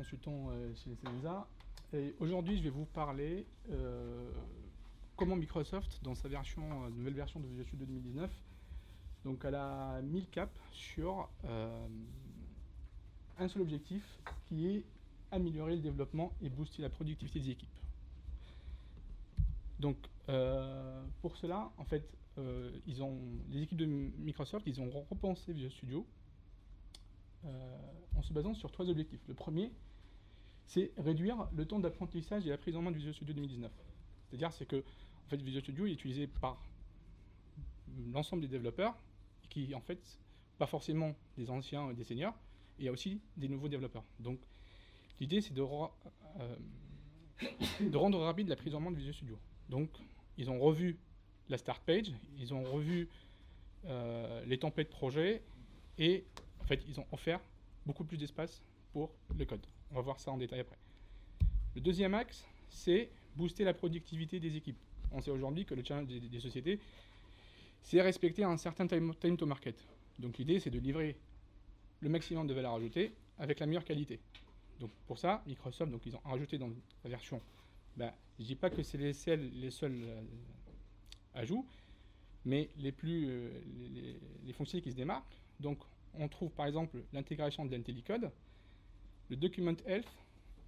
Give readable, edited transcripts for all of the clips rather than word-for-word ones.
consultant chez CNSA. Et aujourd'hui, je vais vous parler comment Microsoft, dans sa nouvelle version de Visual Studio 2019, donc elle a mis le cap sur un seul objectif, qui est améliorer le développement et booster la productivité des équipes. Donc, pour cela, en fait, les équipes de Microsoft, ils ont repensé Visual Studio en se basant sur 3 objectifs. Le premier, c'est réduire le temps d'apprentissage et la prise en main du Visual Studio 2019. C'est-à-dire, c'est que en fait, Visual Studio est utilisé par l'ensemble des développeurs, qui en fait, pas forcément des anciens et des seniors, et il y a aussi des nouveaux développeurs. Donc, l'idée, c'est de rendre rapide la prise en main de Visual Studio. Donc, ils ont revu la start page, ils ont revu les templates projet, et en fait, ils ont offert beaucoup plus d'espace pour le code. On va voir ça en détail après. Le deuxième axe, c'est booster la productivité des équipes. On sait aujourd'hui que le challenge des sociétés, c'est respecter un certain time to market. Donc l'idée, c'est de livrer le maximum de valeur ajoutée avec la meilleure qualité. Donc pour ça, Microsoft, donc, ils ont rajouté dans la version, je ne dis pas que c'est les seuls ajouts, mais les fonctionnalités qui se démarquent. Donc on trouve par exemple l'intégration de l'IntelliCode, le Document Health,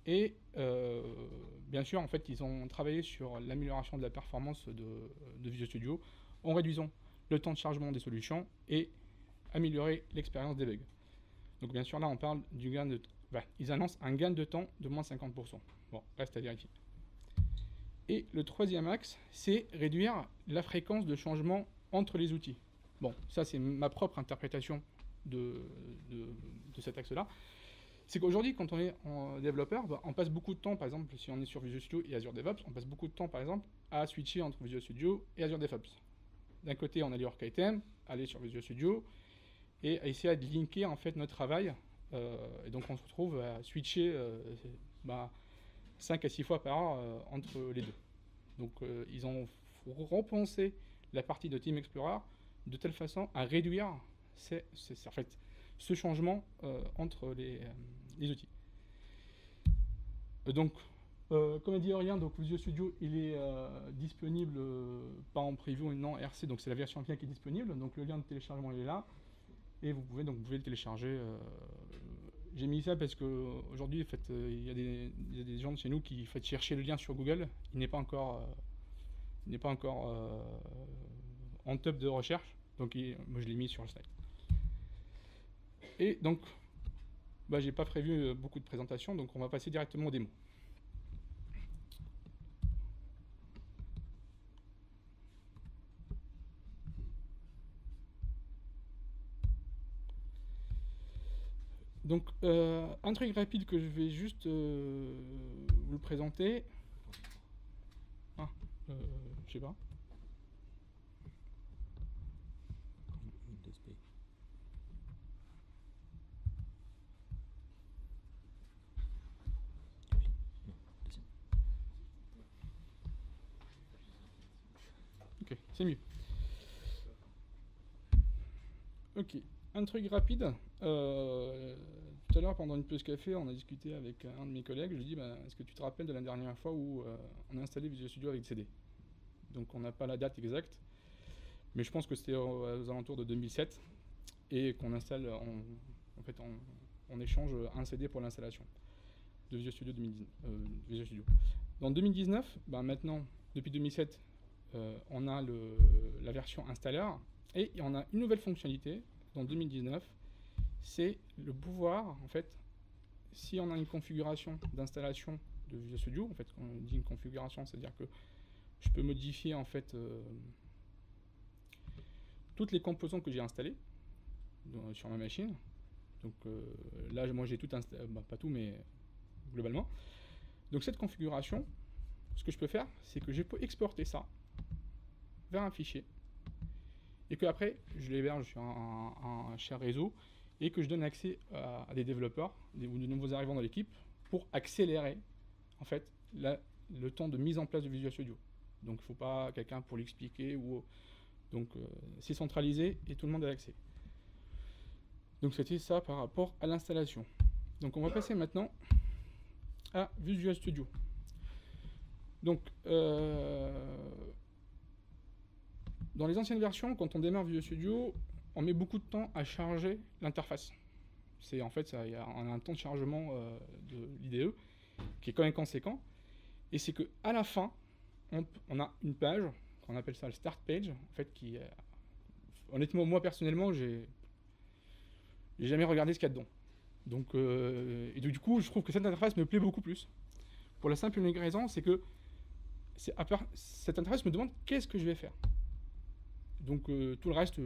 et bien sûr, en fait, ils ont travaillé sur l'amélioration de la performance de Visual Studio en réduisant le temps de chargement des solutions et améliorer l'expérience des bugs. Donc bien sûr, là, on parle du gain de... ils annoncent un gain de temps de moins 50%. Bon, reste à vérifier. Et le troisième axe, c'est réduire la fréquence de changement entre les outils. Bon, ça, c'est ma propre interprétation de cet axe-là. C'est qu'aujourd'hui, quand on est en développeur, on passe beaucoup de temps, par exemple, si on est sur Visual Studio et Azure DevOps, on passe beaucoup de temps, par exemple, à switcher entre Visual Studio et Azure DevOps. D'un côté, on a les work items, aller sur Visual Studio, et à essayer de linker, en fait, notre travail. Et donc, on se retrouve à switcher 5 à 6 fois par heure entre les deux. Donc, ils ont repensé la partie de Team Explorer de telle façon à réduire en fait, ce changement entre les outils. Donc, comme a dit Aurélien, donc Visual Studio, il est disponible, pas en preview, non RC, donc c'est la version client qui est disponible. Donc le lien de téléchargement il est là, et vous pouvez le télécharger. J'ai mis ça parce qu'aujourd'hui, en fait, il y a des gens de chez nous qui chercher le lien sur Google. Il n'est pas encore, en top de recherche, donc moi je l'ai mis sur le slide. Et donc, j'ai pas prévu beaucoup de présentations, donc on va passer directement aux démos. Donc, un truc rapide que je vais juste vous le présenter. Je sais pas. Ok, c'est mieux. Ok, un truc rapide. Tout à l'heure, pendant une pause café, on a discuté avec un de mes collègues. Je lui ai dit, est-ce que tu te rappelles de la dernière fois où on a installé Visual Studio avec CD? Donc on n'a pas la date exacte, mais je pense que c'était aux alentours de 2007, et qu'on installe, on échange un CD pour l'installation de Visual Studio 2019. Dans 2019, maintenant, depuis 2007, on a la version installeur, et on a une nouvelle fonctionnalité dans 2019, c'est le pouvoir, en fait, si on a une configuration d'installation de Visual Studio, en fait, quand on dit une configuration, c'est-à-dire que je peux modifier, en fait, toutes les composants que j'ai installés sur ma machine. Donc là, moi, j'ai tout installé, pas tout, mais globalement. Donc cette configuration, ce que je peux faire, c'est que je peux exporter ça vers un fichier, et que après je l'héberge sur un share réseau, et que je donne accès à des développeurs ou de nouveaux arrivants dans l'équipe pour accélérer, en fait, le temps de mise en place de Visual Studio. Donc il ne faut pas quelqu'un pour l'expliquer, donc c'est centralisé et tout le monde a accès. Donc c'était ça par rapport à l'installation. Donc on va passer maintenant à Visual Studio. Donc, dans les anciennes versions, quand on démarre Visual Studio, on met beaucoup de temps à charger l'interface. En fait, on a un temps de chargement de l'IDE qui est quand même conséquent. Et c'est qu'à la fin, on a une page, qu'on appelle ça le Start Page, en fait, qui honnêtement, moi personnellement, j'ai jamais regardé ce qu'il y a dedans. Donc, et du coup, je trouve que cette interface me plaît beaucoup plus. Pour la simple et unique raison, c'est que cette interface me demande qu'est-ce que je vais faire. Donc, tout le reste,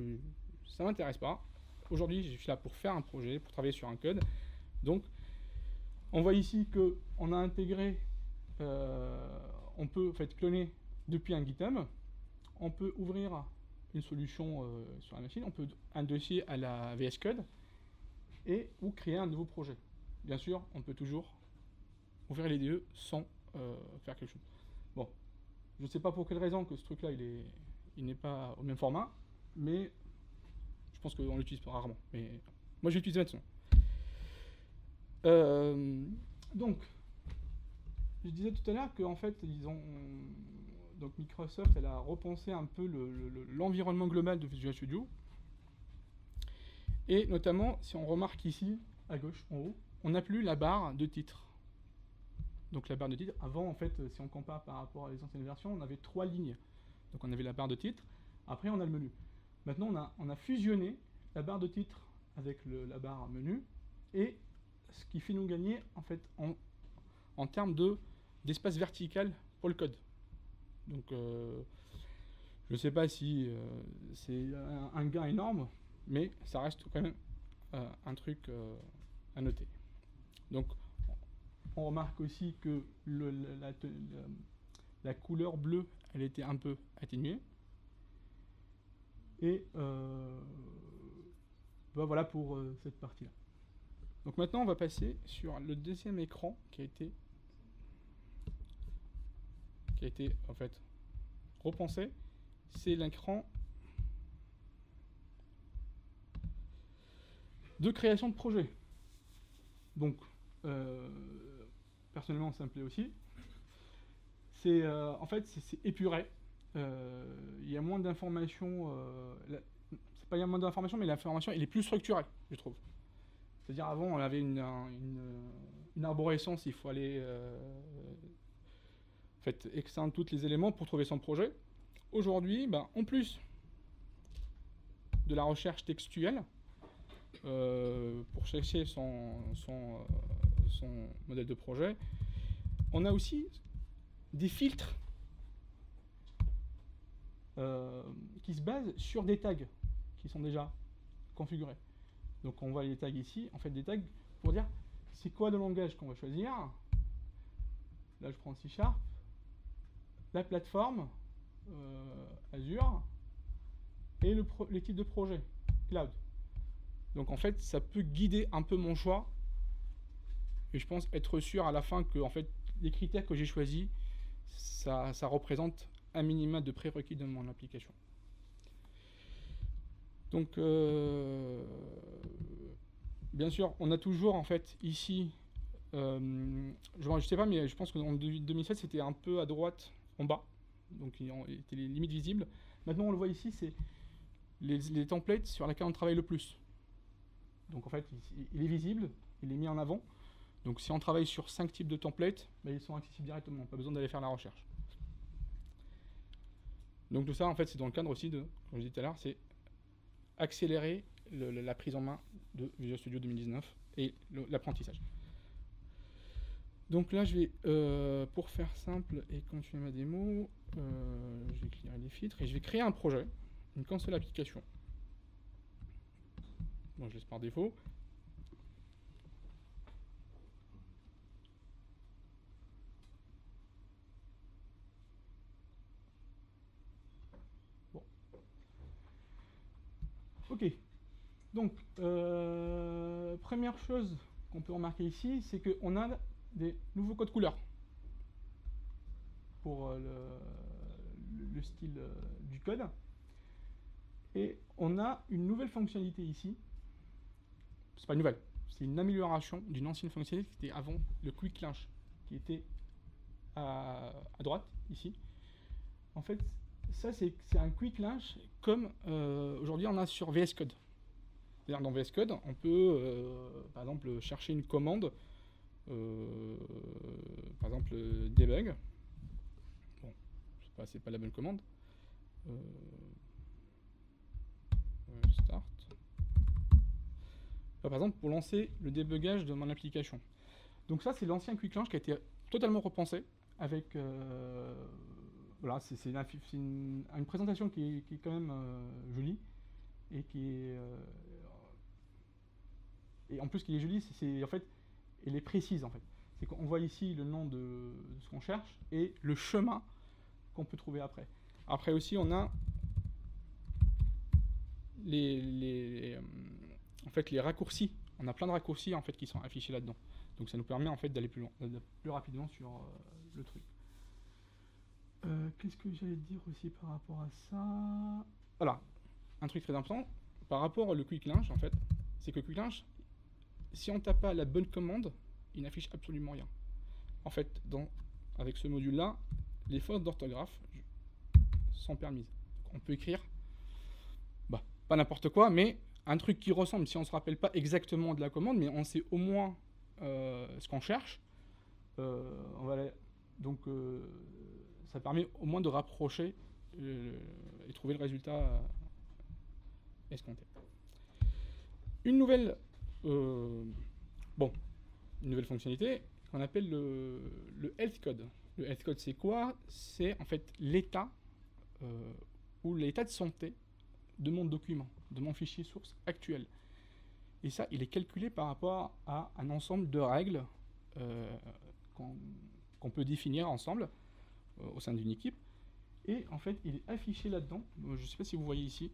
ça ne m'intéresse pas. Aujourd'hui, je suis là pour faire un projet, pour travailler sur un code. Donc, on voit ici qu'on a intégré, on peut en fait cloner depuis un GitHub. On peut ouvrir une solution sur la machine. On peut un dossier à la VS Code ou créer un nouveau projet. Bien sûr, on peut toujours ouvrir l'IDE sans faire quelque chose. Bon, je ne sais pas pour quelle raison que ce truc-là, il n'est pas au même format, mais je pense qu'on l'utilise rarement. Mais moi, je l'utilise maintenant. Donc, je disais tout à l'heure qu'en fait, donc Microsoft, elle a repensé un peu l'environnement global de Visual Studio. Et notamment, si on remarque ici, à gauche, en haut, on n'a plus la barre de titre. Donc la barre de titre, avant, en fait, si on compare par rapport à les anciennes versions, on avait 3 lignes. Donc on avait la barre de titre, après on a le menu. Maintenant, on a fusionné la barre de titre avec la barre menu, et ce qui fait nous gagner, en fait, en termes d'espace vertical pour le code. Donc, je ne sais pas si c'est un gain énorme, mais ça reste quand même un truc à noter. Donc, on remarque aussi que la couleur bleue, elle était un peu atténuée. Et voilà pour cette partie-là. Donc maintenant, on va passer sur le deuxième écran qui a été en fait repensé. C'est l'écran de création de projet. Donc, personnellement, ça me plaît aussi. En fait, c'est épuré. Il y a moins d'informations. C'est pas il y a moins d'informations, mais l'information, elle est plus structurée, je trouve. C'est-à-dire, avant, on avait une arborescence, il faut aller en fait, extendre tous les éléments pour trouver son projet. Aujourd'hui, en plus de la recherche textuelle, pour chercher son modèle de projet, on a aussi des filtres qui se basent sur des tags qui sont déjà configurés. Donc on voit les tags ici, en fait des tags pour dire c'est quoi le langage qu'on va choisir. Là je prends C#, la plateforme, Azure, et les types de projet, Cloud. Donc en fait ça peut guider un peu mon choix, et je pense être sûr à la fin que en fait, les critères que j'ai choisis, ça représente un minimum de prérequis de mon application. Donc, bien sûr, on a toujours, en fait, ici, je sais pas, mais je pense qu'en 2007, c'était un peu à droite, en bas. Donc, il était les limites visibles. Maintenant, on le voit ici, c'est les templates sur lesquels on travaille le plus. Donc, en fait, il est visible, il est mis en avant. Donc, si on travaille sur 5 types de templates, ils sont accessibles directement. Pas besoin d'aller faire la recherche. Donc, tout ça, en fait, c'est dans le cadre aussi de, comme je disais tout à l'heure, c'est accélérer la prise en main de Visual Studio 2019 et l'apprentissage. Donc là, je vais, pour faire simple et continuer ma démo, je vais cliquer les filtres et je vais créer un projet, une console application. Bon, je laisse par défaut. Bon. Ok. Donc, première chose qu'on peut remarquer ici, c'est qu'on a des nouveaux codes couleurs pour le style du code. Et on a une nouvelle fonctionnalité ici. C'est pas une nouvelle, c'est une amélioration d'une ancienne fonctionnalité qui était avant le Quick Launch. qui était à droite, ici. En fait, ça, c'est un quick launch comme aujourd'hui on a sur VS Code. C'est-à-dire dans VS Code, on peut, par exemple, chercher une commande, par exemple, debug. Bon, c'est pas la bonne commande. Start. Par exemple, pour lancer le débugage de mon application. Donc ça, c'est l'ancien quick launch qui a été totalement repensé avec... voilà, c'est une présentation qui est quand même jolie et qui est... et en plus, qui est jolie, en fait, elle est précise en fait. C'est qu'on voit ici le nom de ce qu'on cherche et le chemin qu'on peut trouver après. Après aussi, on a en fait, les raccourcis. On a plein de raccourcis en fait qui sont affichés là-dedans. Donc ça nous permet en fait d'aller plus loin, plus rapidement sur le truc. Qu'est-ce que j'allais dire aussi par rapport à ça? Voilà, un truc très important par rapport au quick launch en fait, c'est que quick launch, si on tape pas la bonne commande, il n'affiche absolument rien. En fait, avec ce module-là, les fautes d'orthographe sont permises. Donc, on peut écrire, pas n'importe quoi, mais un truc qui ressemble, si on ne se rappelle pas exactement de la commande, mais on sait au moins ce qu'on cherche. Donc, ça permet au moins de rapprocher et trouver le résultat escompté. Une nouvelle fonctionnalité qu'on appelle le health code. Le health code, c'est quoi? C'est en fait l'état ou l'état de santé de mon document, de mon fichier source actuel. Et ça, il est calculé par rapport à un ensemble de règles qu'on peut définir ensemble au sein d'une équipe. Et en fait, il est affiché là-dedans. Je ne sais pas si vous voyez ici.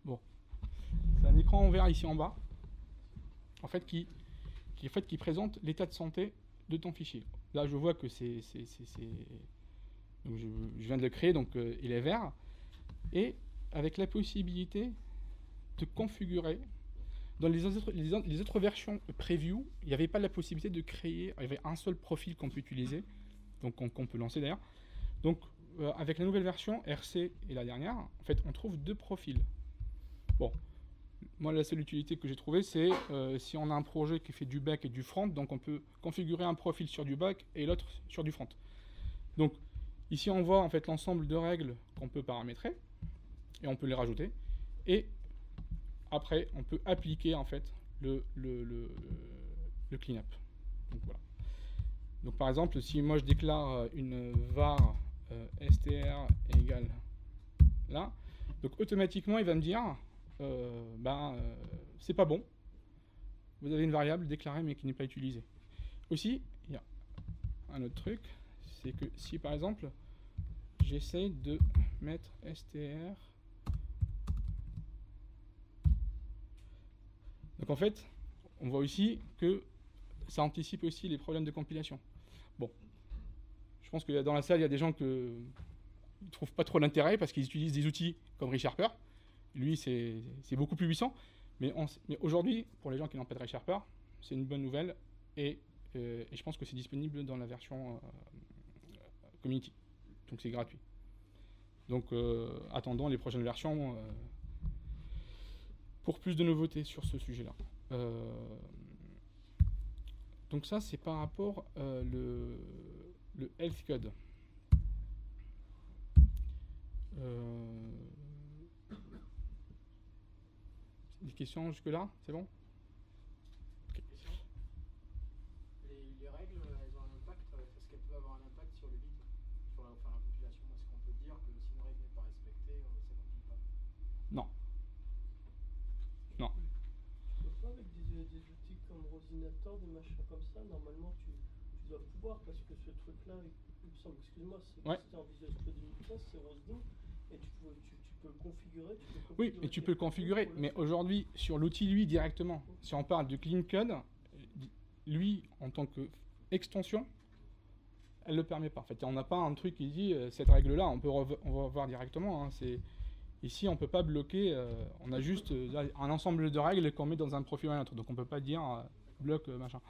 Bon, c'est un écran en vert ici en bas, en fait, qui présente l'état de santé de ton fichier. Là, je vois que donc je viens de le créer, donc il est vert. Et avec la possibilité de configurer, dans les autres versions preview, il n'y avait pas la possibilité de créer, il y avait un seul profil qu'on peut utiliser, donc qu'on peut lancer d'ailleurs. Donc avec la nouvelle version, RC et la dernière, en fait, on trouve deux profils. Bon, moi la seule utilité que j'ai trouvée, c'est si on a un projet qui fait du back et du front, donc on peut configurer un profil sur du back et l'autre sur du front. Donc ici on voit en fait l'ensemble de règles qu'on peut paramétrer et on peut les rajouter. Et après on peut appliquer en fait le cleanup. Donc voilà. Donc par exemple, si moi je déclare une var str égale là, donc automatiquement il va me dire c'est pas bon. Vous avez une variable déclarée mais qui n'est pas utilisée. Aussi, il y a un autre truc, c'est que si par exemple j'essaie de mettre str, donc en fait on voit aussi que ça anticipe aussi les problèmes de compilation. Bon, je pense que dans la salle il y a des gens qui ne trouvent pas trop l'intérêt parce qu'ils utilisent des outils comme ReSharper. Lui c'est beaucoup plus puissant, mais aujourd'hui pour les gens qui n'ont pas de ReSharper, c'est une bonne nouvelle et je pense que c'est disponible dans la version community, donc c'est gratuit. Donc attendons les prochaines versions pour plus de nouveautés sur ce sujet-là. Donc ça c'est par rapport le health code. Des questions jusque-là? C'est bon? Okay. Les règles, elles ont un impact, est-ce qu'elles peuvent avoir un impact sur le bit, sur la compilation? Est-ce qu'on peut dire que si une règle n'est pas respectée, ça ne compile pas? Non. Non. Pas avec des outils comme Rosinator, des machins comme ça, normalement tu dois pouvoir, parce que ce truc-là, il me semble, excuse-moi, c'était en Visual Studio 2013, c'est Rosdin, et tu peux le configurer. Oui, et tu peux le configurer, mais aujourd'hui, sur l'outil, lui, directement, si on parle de Clean Code, lui, en tant qu'extension, elle ne le permet pas. En fait, on n'a pas un truc qui dit, cette règle-là, on va voir directement, hein, ici, on ne peut pas bloquer, on a juste un ensemble de règles qu'on met dans un profil ou un autre, donc on ne peut pas dire, bloc machin.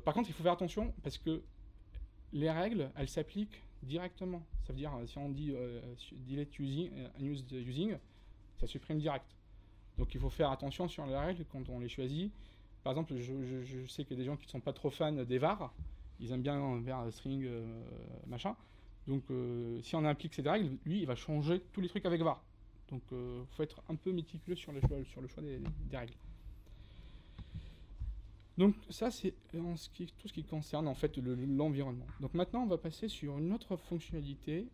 Par contre, il faut faire attention parce que les règles, elles s'appliquent directement. Ça veut dire, si on dit delete using, unused using, ça supprime direct. Donc il faut faire attention sur les règles quand on les choisit. Par exemple, je sais qu'il y a des gens qui ne sont pas trop fans des var. Ils aiment bien var string machin. Donc si on applique ces règles, lui, il va changer tous les trucs avec var. Donc il faut être un peu méticuleux sur le choix des règles. Donc ça, c'est tout ce qui concerne en fait l'environnement. Donc maintenant, on va passer sur une autre fonctionnalité,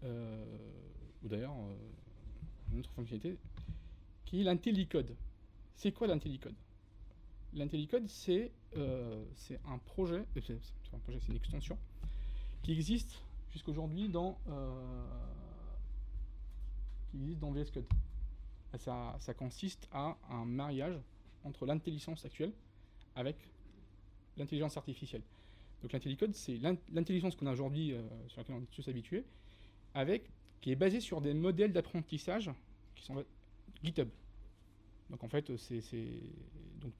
ou d'ailleurs une autre fonctionnalité, qui est l'IntelliCode. C'est quoi l'IntelliCode? L'IntelliCode, c'est un projet, c'est une extension qui existe jusqu'aujourd'hui dans VS Code. Ça consiste à un mariage entre l'intelligence actuelle avec l'intelligence artificielle. Donc l'IntelliCode, c'est l'intelligence qu'on a aujourd'hui, sur laquelle on est tous habitués, qui est basée sur des modèles d'apprentissage qui sont GitHub. Donc en fait,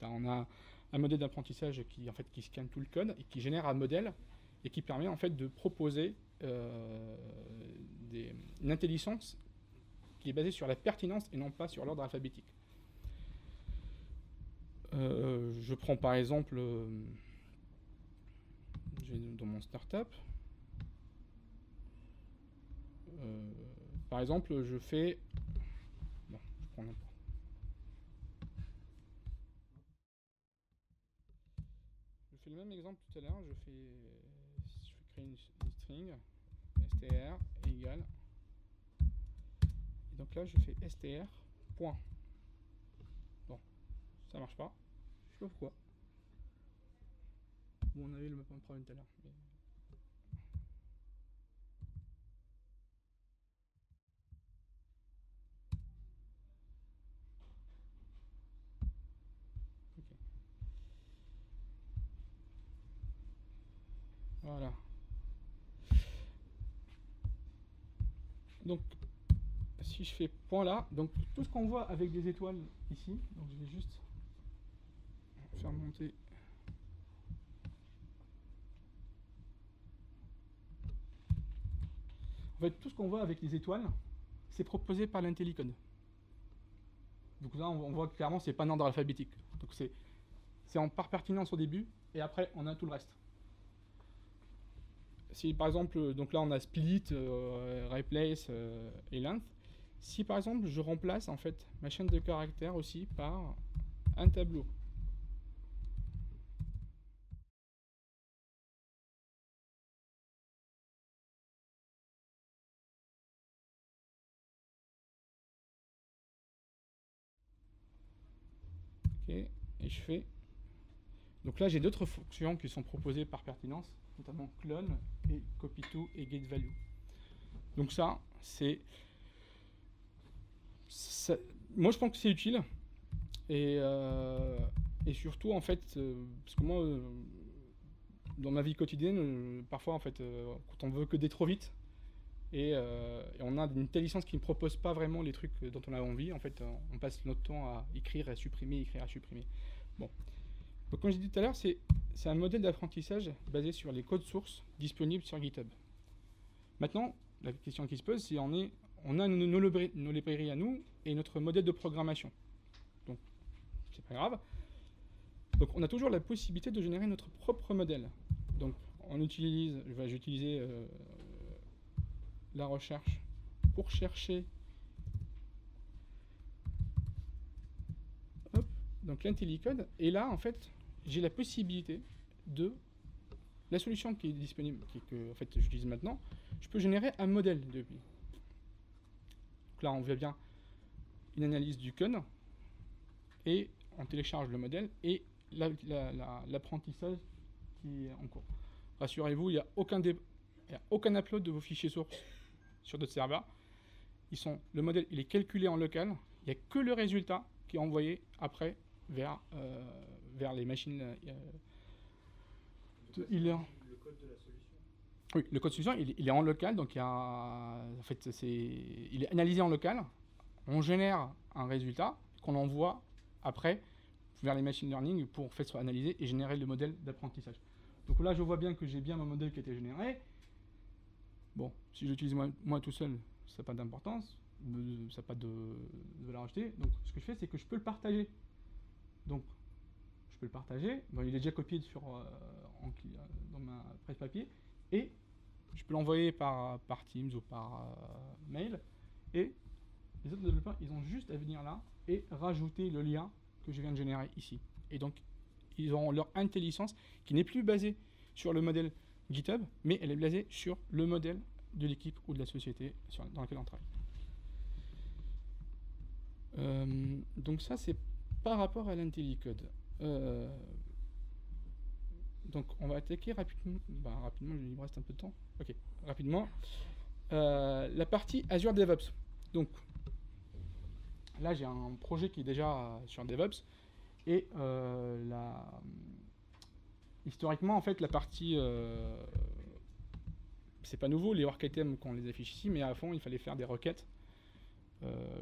on a un modèle d'apprentissage qui scanne tout le code et qui génère un modèle et qui permet en fait de proposer une intelligence qui est basée sur la pertinence et non pas sur l'ordre alphabétique. Je prends par exemple, dans mon startup, par exemple, je fais, bon, je prends n'importe. Je fais le même exemple tout à l'heure. Je crée une string str égale, et donc là je fais str point. Bon, ça marche pas. Je sais pas pourquoi. Bon, on avait le même problème tout à l'heure. Mais... ok. Voilà. Donc, si je fais point là, donc tout ce qu'on voit avec des étoiles ici, donc je vais juste faire monter. En fait, tout ce qu'on voit avec les étoiles, c'est proposé par l'IntelliCode. Donc là, on voit clairement, c'est pas un ordre alphabétique. Donc c'est par pertinence au début, et après, on a tout le reste. Si par exemple, donc là, on a split, replace et length. Si par exemple, je remplace en fait ma chaîne de caractères aussi par un tableau. Et je fais. Donc là, j'ai d'autres fonctions qui sont proposées par pertinence, notamment clone et copy to et get value. Donc ça, moi je pense que c'est utile et surtout en fait, parce que moi, dans ma vie quotidienne, parfois en fait, quand on veut coder trop vite et on a une telle licence qui ne propose pas vraiment les trucs dont on a envie, en fait, on passe notre temps à écrire et à supprimer, écrire et à supprimer. Bon. Donc, comme j'ai dit tout à l'heure, c'est un modèle d'apprentissage basé sur les codes sources disponibles sur GitHub. Maintenant, la question qui se pose, c'est on a nos librairies à nous et notre modèle de programmation. Donc, c'est pas grave. Donc, on a toujours la possibilité de générer notre propre modèle. Donc, j'ai utilisé la recherche pour chercher. Hop, donc l'IntelliCode. Et là, en fait, j'ai la possibilité de la solution qui est disponible, que en fait j'utilise maintenant. Je peux générer un modèle depuis. Donc là, on voit bien une analyse du code et on télécharge le modèle et l'apprentissage qui est en cours. Rassurez-vous, il n'y a aucun upload de vos fichiers sources sur d'autres serveurs. Le modèle il est calculé en local. Il n'y a que le résultat qui est envoyé après vers les machines. Le code de la solution. Oui, le code de solution, il est en local, donc en fait, il est analysé en local. On génère un résultat qu'on envoie après vers les machine learning pour en fait soit analyser et générer le modèle d'apprentissage. Donc là, je vois bien que j'ai bien mon modèle qui a été généré. Bon, si j'utilise moi tout seul, ça n'a pas d'importance, ça n'a pas de valeur ajoutée. Donc ce que je fais, c'est que je peux le partager. Donc je peux le partager. Bon, il est déjà copié dans ma presse papier et je peux l'envoyer par Teams ou par mail. Et les autres développeurs, ils ont juste à venir là et rajouter le lien que je viens de générer ici. Et donc, ils auront leur intelligence qui n'est plus basée sur le modèle GitHub, mais elle est basée sur le modèle de l'équipe ou de la société dans laquelle on travaille. Donc ça, c'est par rapport à l'IntelliCode. Donc on va attaquer rapidement. Rapidement, il me reste un peu de temps. Ok, rapidement. La partie Azure DevOps. Donc là, j'ai un projet qui est déjà sur DevOps. Et historiquement, en fait, la partie... c'est pas nouveau, les work items qu'on les affiche ici, mais à fond, il fallait faire des requêtes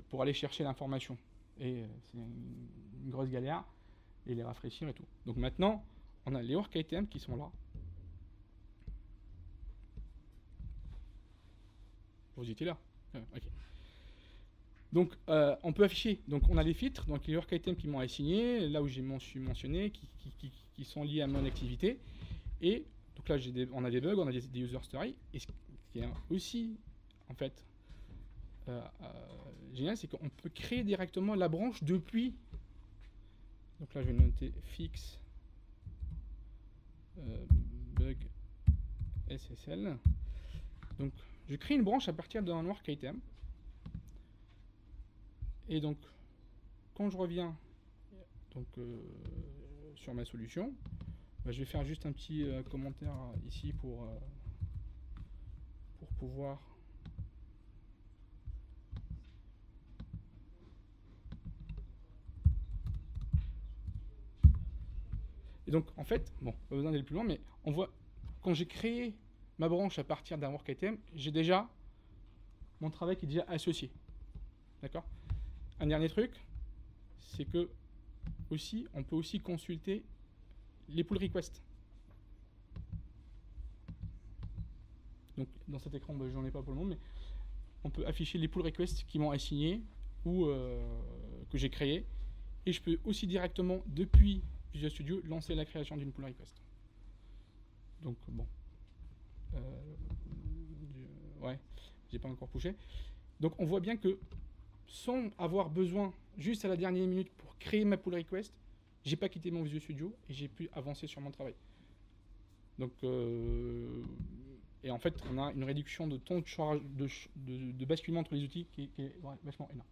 pour aller chercher l'information. Et c'est une grosse galère, et les rafraîchir et tout. Donc maintenant, on a les work items qui sont là. Vous étiez là? Ok. Donc, on peut afficher. Donc, on a les filtres, donc les work items qui m'ont assigné, là où j'ai mentionné, qui sont liés à mon activité. Et donc là, on a des bugs, on a des user stories. Et ce qui est aussi, en fait, génial, c'est qu'on peut créer directement la branche depuis. Donc là, je vais noter fix bug SSL. Donc, je crée une branche à partir d'un work item. Et donc, quand je reviens donc, sur ma solution, je vais faire juste un petit commentaire ici pour pouvoir... Et donc, en fait, bon, pas besoin d'aller plus loin, mais on voit, quand j'ai créé ma branche à partir d'un work item, j'ai déjà mon travail qui est déjà associé. D'accord ? Un dernier truc, c'est que aussi, on peut aussi consulter les pull requests. Donc, dans cet écran, j'en ai pas pour le moment, mais on peut afficher les pull requests qui m'ont assigné ou que j'ai créé. Et je peux aussi directement, depuis Visual Studio, lancer la création d'une pull request. Donc, bon. Ouais, j'ai pas encore poussé. Donc, on voit bien que sans avoir besoin, juste à la dernière minute, pour créer ma pull request, j'ai pas quitté mon Visual Studio et j'ai pu avancer sur mon travail. Donc, et en fait, on a une réduction de temps de basculement entre les outils qui est vachement énorme.